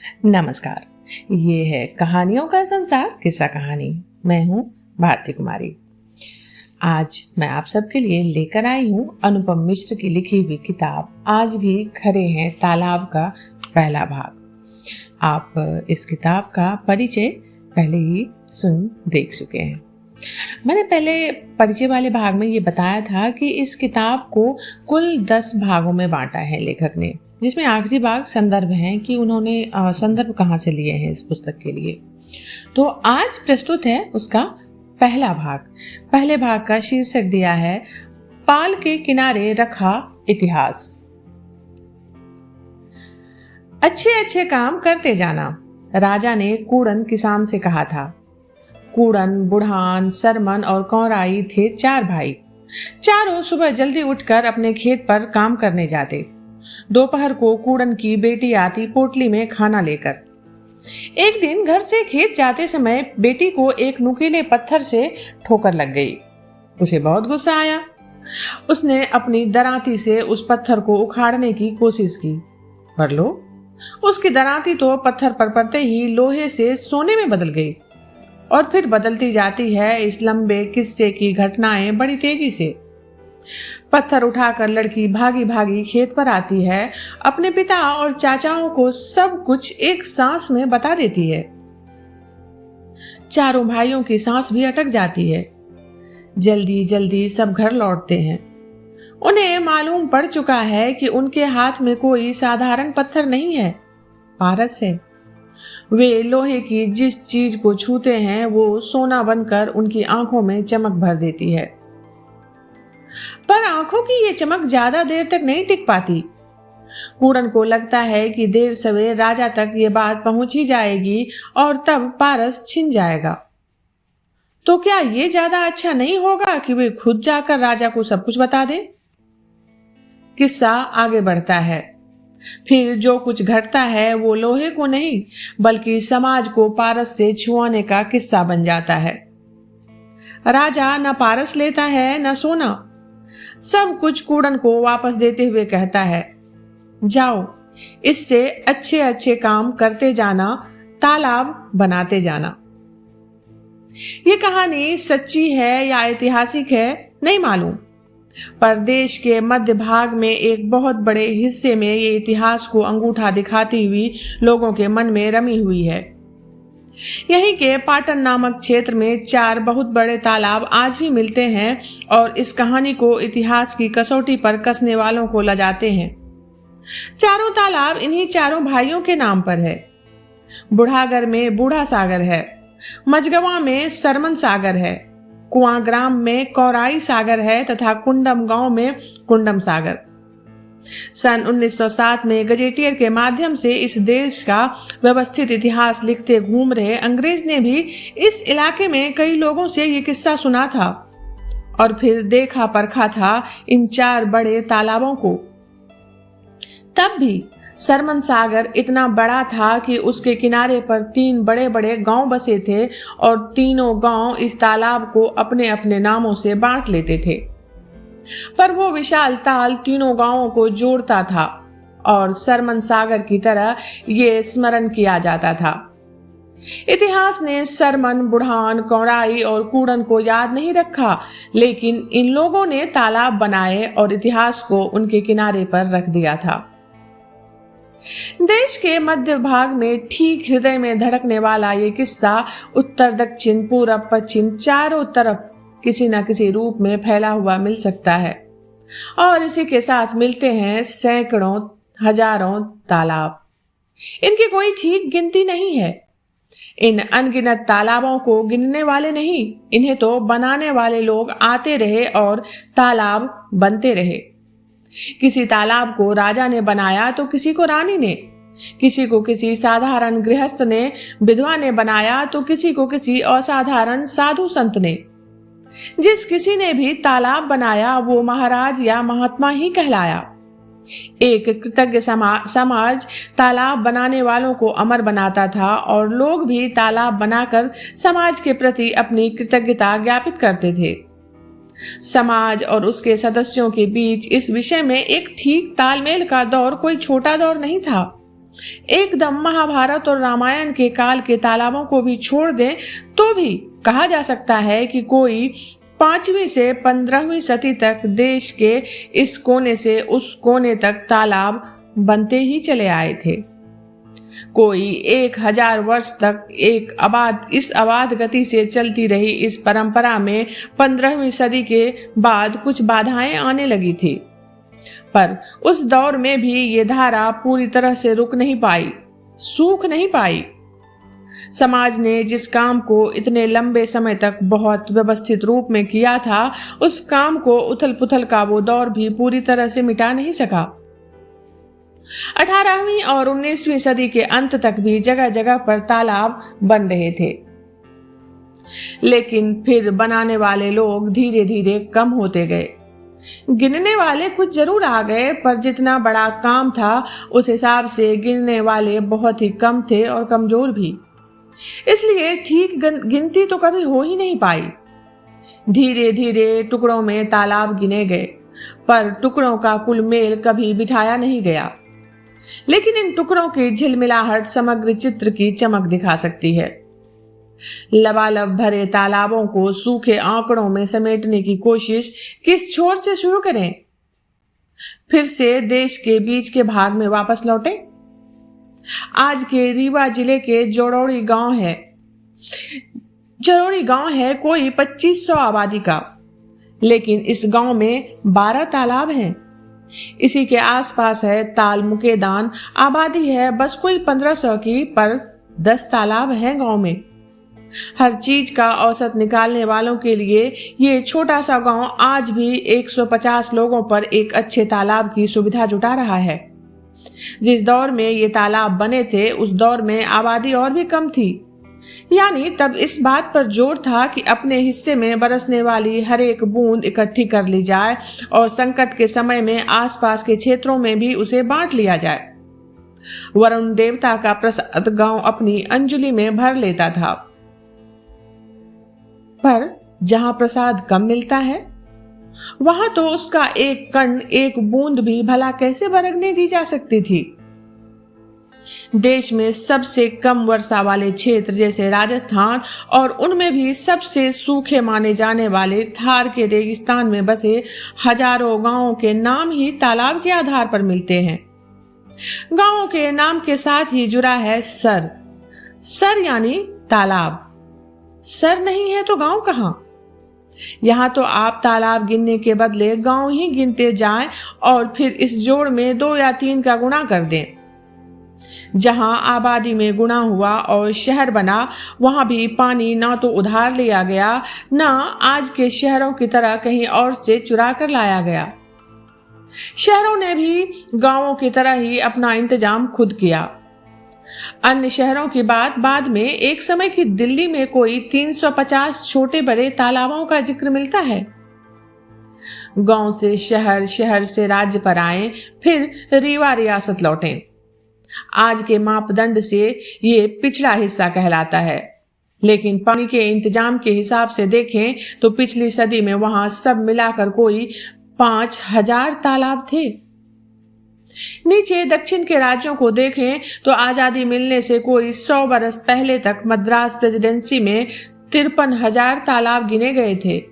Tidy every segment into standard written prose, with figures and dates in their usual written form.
नमस्कार। ये है कहानियों का संसार किस्सा कहानी। मैं हूँ भारती कुमारी। आज मैं आप सबके लिए लेकर आई हूँ अनुपम मिश्र की लिखी हुई किताब आज भी खड़े हैं तालाब का पहला भाग। आप इस किताब का परिचय पहले ही सुन देख चुके हैं। मैंने पहले परिचय वाले भाग में ये बताया था कि इस किताब को कुल 10 भागों में बांटा है लेखक ने, जिसमें आखिरी भाग संदर्भ है कि उन्होंने संदर्भ कहाँ से लिए हैं इस पुस्तक के लिए। तो आज प्रस्तुत है उसका पहला भाग। पहले भाग का शीर्षक दिया है पाल के किनारे रखा इतिहास। अच्छे अच्छे काम करते जाना, राजा ने कूड़न किसान से कहा था। कूड़न, बुढ़ान, सरमन और कौराई थे 4 भाई। चारों सुबह जल्दी उठकर अपने खेत पर काम करने जाते। दोपहर को कूड़न की बेटी आती पोटली में खाना लेकर। एक दिन घर से खेत जाते समय बेटी को एक नुकीले पत्थर से ठोकर लग गई। उसे बहुत गुस्सा आया। उसने अपनी दरांती से उस पत्थर को उखाड़ने की कोशिश की, पर लो, उसकी दरांती तो पत्थर पर पड़ते ही लोहे से सोने में बदल गई। और फिर बदलती जाती है इस लंबे किस्से की घटनाएं बड़ी तेजी से। पत्थर उठाकर लड़की भागी भागी खेत पर आती है, अपने पिता और चाचाओं को सब कुछ एक सांस में बता देती है। चारों भाइयों की सांस भी अटक जाती है। जल्दी जल्दी सब घर लौटते हैं। उन्हें मालूम पड़ चुका है कि उनके हाथ में कोई साधारण पत्थर नहीं है, पारस है। वे लोहे की जिस चीज को छूते हैं वो सोना बनकर उनकी आंखों में चमक भर देती है। पर आंखों की ये चमक ज्यादा देर तक नहीं टिक पाती। कूड़न को लगता है कि देर सवेर राजा तक ये बात पहुंच ही जाएगी और तब पारस छिन जाएगा। तो क्या ये ज्यादा अच्छा नहीं होगा कि वे खुद जाकर राजा को सब कुछ बता दे? किस्सा आगे बढ़ता है। फिर जो कुछ घटता है वो लोहे को नहीं बल्कि समाज को पारस से छुआने का किस्सा बन जाता है। राजा न पारस लेता है न सोना, सब कुछ कूड़न को वापस देते हुए कहता है, जाओ, इससे अच्छे अच्छे काम करते जाना, तालाब बनाते जाना। ये कहानी सच्ची है या ऐतिहासिक है नहीं मालूम, पर देश के मध्य भाग में एक बहुत बड़े हिस्से में ये इतिहास को अंगूठा दिखाती हुई लोगों के मन में रमी हुई है। यहीं के पाटन नामक क्षेत्र में 4 बहुत बड़े तालाब आज भी मिलते हैं और इस कहानी को इतिहास की कसौटी पर कसने वालों को लजाते हैं। चारों तालाब इन्हीं चारों भाइयों के नाम पर है। बुढ़ागर में बूढ़ा सागर है, मझगवा में सरमन सागर है, कुआंग्राम में कौराई सागर है तथा कुंडम गांव में कुंडम सागर। सन 1907 में गजेटियर के माध्यम से इस देश का व्यवस्थित इतिहास लिखते घूम रहे अंग्रेज ने भी इस इलाके में कई लोगों से ये किस्सा सुना था और फिर देखा परखा था इन 4 बड़े तालाबों को। तब भी सरमन सागर इतना बड़ा था कि उसके किनारे पर 3 बड़े बड़े गांव बसे थे और तीनों गांव इस तालाब को अपने अपने नामों से बांट लेते थे। पर वो विशाल ताल तीनों गांवों को जोड़ता था और सरमन सागर की तरह ये स्मरण किया जाता था। इतिहास ने सरमन, बुढ़ान, कौराई और कूड़न को याद नहीं रखा, लेकिन इन लोगों ने तालाब बनाए और इतिहास को उनके किनारे पर रख दिया था। देश के मध्य भाग में ठीक हृदय में धड़कने वाला ये किस्सा उत्तर, दक्षिण, पूरब, पश्चिम चारों तरफ किसी न किसी रूप में फैला हुआ मिल सकता है और इसी के साथ मिलते हैं सैकड़ों, हजारों तालाब। इनकी कोई ठीक गिनती नहीं है। इन अनगिनत तालाबों को गिनने वाले नहीं, इन्हें तो बनाने वाले लोग आते रहे और तालाब बनते रहे। किसी तालाब को राजा ने बनाया तो किसी को रानी ने, किसी को किसी साधारण गृहस्थ ने, विधवा ने बनाया तो किसी को किसी असाधारण साधु संत ने। जिस किसी ने भी तालाब बनाया वो महाराज या महात्मा ही कहलाया। एक कृतज्ञ समाज तालाब बनाने वालों को अमर बनाता था और लोग भी तालाब बनाकर समाज के प्रति अपनी कृतज्ञता ज्ञापित करते थे। समाज और उसके सदस्यों के बीच इस विषय में एक ठीक तालमेल का दौर कोई छोटा दौर नहीं था। एकदम महाभारत और रामायण के काल के तालाबों को भी छोड़ दें तो भी कहा जा सकता है कि कोई 5वीं से 15वीं सदी तक देश के इस कोने से उस कोने तक तालाब बनते ही चले आए थे। कोई 1000 वर्ष तक इस अबाध गति से चलती रही इस परंपरा में 15वीं सदी के बाद कुछ बाधाएं आने लगी थी, पर उस दौर में भी ये धारा पूरी तरह से रुक नहीं पाई, सूख नहीं पाई। समाज ने जिस काम को इतने लंबे समय तक बहुत व्यवस्थित रूप में किया था, उस काम को उथल पुथल का वो दौर भी पूरी तरह से मिटा नहीं सका। 18वीं और 19वीं सदी के अंत तक भी जगह जगह पर तालाब बन रहे थे, लेकिन फिर बनाने वाले लोग धीरे धीरे कम होते गए। गिनने वाले कुछ जरूर आ गए, पर जितना बड़ा काम था उस हिसाब से गिनने वाले बहुत ही कम थे और कमजोर भी। इसलिए ठीक गिनती तो कभी हो ही नहीं पाई। धीरे धीरे टुकड़ों में तालाब गिने गए, पर टुकड़ों का कुल मेल कभी बिठाया नहीं गया। लेकिन इन टुकड़ों की झिलमिलाहट समग्र चित्र की चमक दिखा सकती है। लबालब भरे तालाबों को सूखे आंकड़ों में समेटने की कोशिश किस छोर से शुरू करें? फिर से देश के बीच के भाग में वापस लौटे। आज के रीवा जिले के जड़ोड़ी गांव है कोई 2500 आबादी का, लेकिन इस गांव में 12 तालाब हैं। इसी के आसपास है ताल मुकेदान, आबादी है बस कोई 1500 की, पर 10 तालाब हैं गांव में। हर चीज का औसत निकालने वालों के लिए ये छोटा सा गांव आज भी 150 लोगों पर एक अच्छे तालाब की सुविधा जुटा रहा है। जिस दौर में ये तालाब बने थे उस दौर में आबादी और भी कम थी, यानी तब इस बात पर जोर था कि अपने हिस्से में बरसने वाली हर एक बूंद इकट्ठी कर ली जाए और संकट के समय में आसपास के क्षेत्रों में भी उसे बांट लिया जाए। वरुण देवता का प्रसाद गांव अपनी अंजलि में भर लेता था, पर जहां प्रसाद कम मिलता है वहां तो उसका एक कण एक बूंद भी भला कैसे बरगने दी जा सकती थी। देश में सबसे कम वर्षा वाले क्षेत्र जैसे राजस्थान और उनमें भी सबसे सूखे माने जाने वाले थार के रेगिस्तान में बसे हजारों गांवों के नाम ही तालाब के आधार पर मिलते हैं। गांवों के नाम के साथ ही जुड़ा है सर यानी तालाब। सर नहीं है तो गांव कहां? यहाँ तो आप तालाब गिनने के बदले गांव ही गिनते जाएं और फिर इस जोड़ में 2 या 3 का गुणा कर दें। जहां आबादी में गुणा हुआ और शहर बना, वहां भी पानी ना तो उधार लिया गया, ना आज के शहरों की तरह कहीं और से चुरा कर लाया गया। शहरों ने भी गांवों की तरह ही अपना इंतजाम खुद किया। अन्य शहरों की बात बाद में, एक समय की दिल्ली में कोई 350 छोटे बड़े तालाबों का जिक्र मिलता है। गांव से शहर, शहर से राज्य पर आए, फिर रीवा रियासत लौटे। आज के मापदंड से ये पिछड़ा हिस्सा कहलाता है, लेकिन पानी के इंतजाम के हिसाब से देखें तो पिछली सदी में वहां सब मिलाकर कोई 5000 तालाब थे। नीचे दक्षिण के राज्यों को देखें तो आजादी मिलने से कोई 100 बरस पहले तक मद्रास प्रेसिडेंसी में 53,000 तालाब गिने गए थे।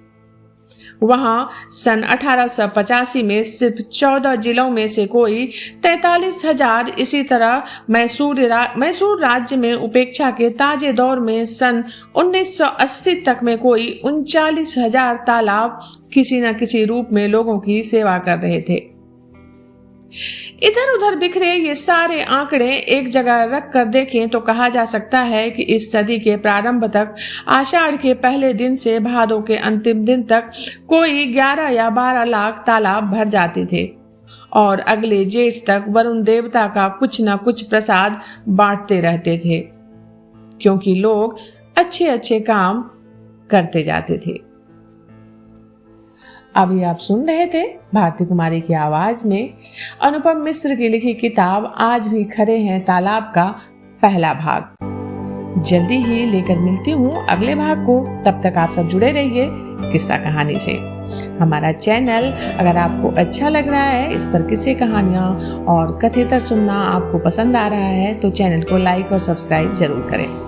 वहां सन 1885 में सिर्फ 14 जिलों में से कोई 43,000, इसी तरह मैसूर राज्य में उपेक्षा के ताजे दौर में सन 1980 तक में कोई 39,000 तालाब किसी न किसी रूप में लोगों की सेवा कर रहे थे। इधर उधर बिखरे ये सारे आंकड़े एक जगह रख कर देखें तो कहा जा सकता है कि इस सदी के प्रारंभ तक, आषाढ़ के पहले दिन से भादों के अंतिम दिन तक कोई 11 या 12 लाख तालाब भर जाते थे और अगले जेठ तक वरुण देवता का कुछ न कुछ प्रसाद बांटते रहते थे, क्योंकि लोग अच्छे अच्छे काम करते जाते थे। अभी आप सुन रहे थे भारती कुमारी की आवाज में अनुपम मिश्र की लिखी किताब आज भी खरे हैं तालाब का पहला भाग। जल्दी ही लेकर मिलती हूँ अगले भाग को। तब तक आप सब जुड़े रहिए किस्सा कहानी से। हमारा चैनल अगर आपको अच्छा लग रहा है, इस पर किस्से कहानियाँ और कथेतर सुनना आपको पसंद आ रहा है, तो चैनल को लाइक और सब्सक्राइब जरूर करें।